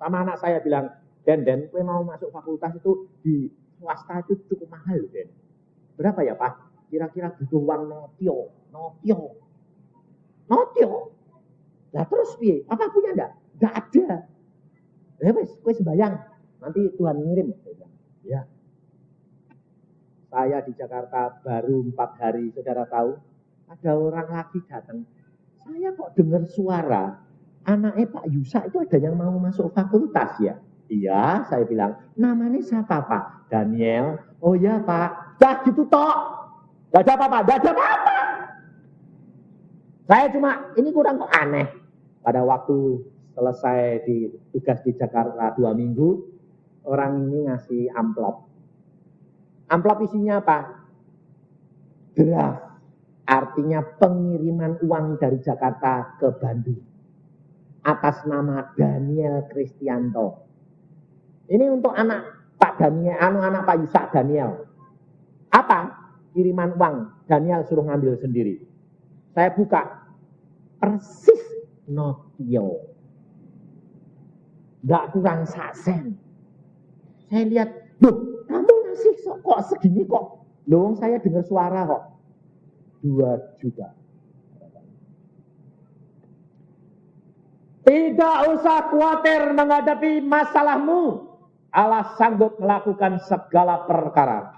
Sama anak saya bilang, Den, gue mau masuk fakultas itu di swasta itu cukup mahal loh, Den. Berapa ya Pak? Kira-kira butuh uang notio. Nah terus piye? Apa punya enggak? Enggak ada. Ya wes, gue sembayang. Nanti Tuhan ngirim. Ya. Saya di Jakarta baru 4 hari, saudara tahu. Ada orang lagi datang. Saya kok dengar suara, anaknya Pak Yusa itu ada yang mau masuk fakultas ya? Iya, saya bilang, namanya siapa Pak? Daniel. Oh ya Pak, dah gitu toh. Gak ada apa-apa, gak ada apa-apa. Saya cuma, ini kurang kok aneh. Pada waktu selesai di tugas di Jakarta 2 minggu, orang ini ngasih amplop. Amplop isinya apa? Draft. Artinya pengiriman uang dari Jakarta ke Bandung. Atas nama Daniel Kristianto. Ini untuk anak Pak Daniel, anak Pak Yusa Daniel. Apa? Kiriman uang. Daniel suruh ngambil sendiri. Saya buka. Persis notio. Gak kurang 1 sen. Saya lihat, loh, kamu ngasih kok segini kok. Loh, saya dengar suara kok. 2 juta. Tidak usah khawatir menghadapi masalahmu. Allah sanggup melakukan segala perkara.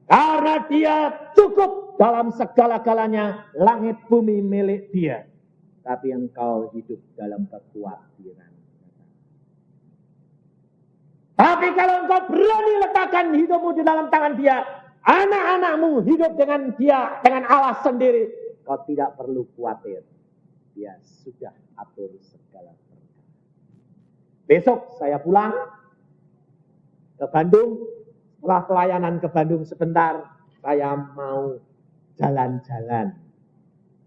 Karena dia cukup dalam segala-galanya, langit bumi milik dia. Tapi engkau hidup dalam kekhawatiran. Tapi kalau engkau berani letakkan hidupmu di dalam tangan dia, anak-anakmu hidup dengan dia, dengan Allah sendiri, kau tidak perlu khawatir. Dia sudah atur segala perkara. Besok saya pulang ke Bandung. Setelah pelayanan ke Bandung sebentar, saya mau jalan-jalan.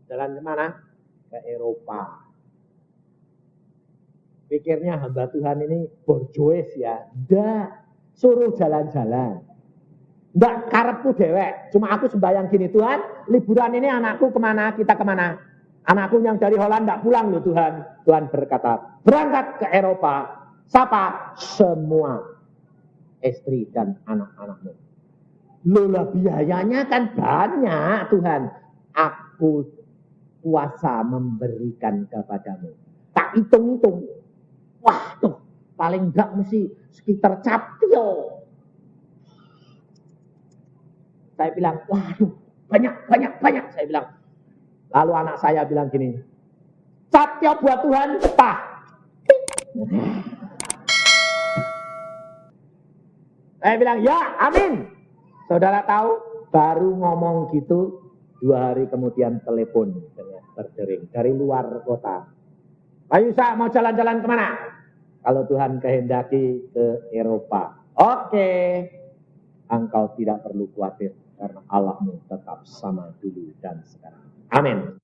Jalan kemana? Ke Eropa. Pikirnya hamba Tuhan ini borjoes ya. Nggak, suruh jalan-jalan. Nggak karepku dewek. Cuma aku sembahyang gini, Tuhan, liburan ini anakku kemana, kita kemana? Anakku yang dari Holland nggak pulang loh Tuhan. Tuhan berkata, berangkat ke Eropa. Siapa? Semua istri dan anak-anakmu. Lola biayanya kan banyak Tuhan. Aku kuasa memberikan kepadamu. Tak hitung-hitung. Wah tuh, paling enggak mesti sekitar capio. Saya bilang, waduh, banyak. Saya bilang. Lalu anak saya bilang gini, capio buat Tuhan, tah. Saya bilang, ya amin. Saudara tahu, baru ngomong gitu, 2 hari kemudian telepon berdering dari luar kota. Pak Yusa mau jalan-jalan kemana? Kalau Tuhan kehendaki ke Eropa. Oke, engkau tidak perlu khawatir karena Allahmu tetap sama dulu dan sekarang. Amin.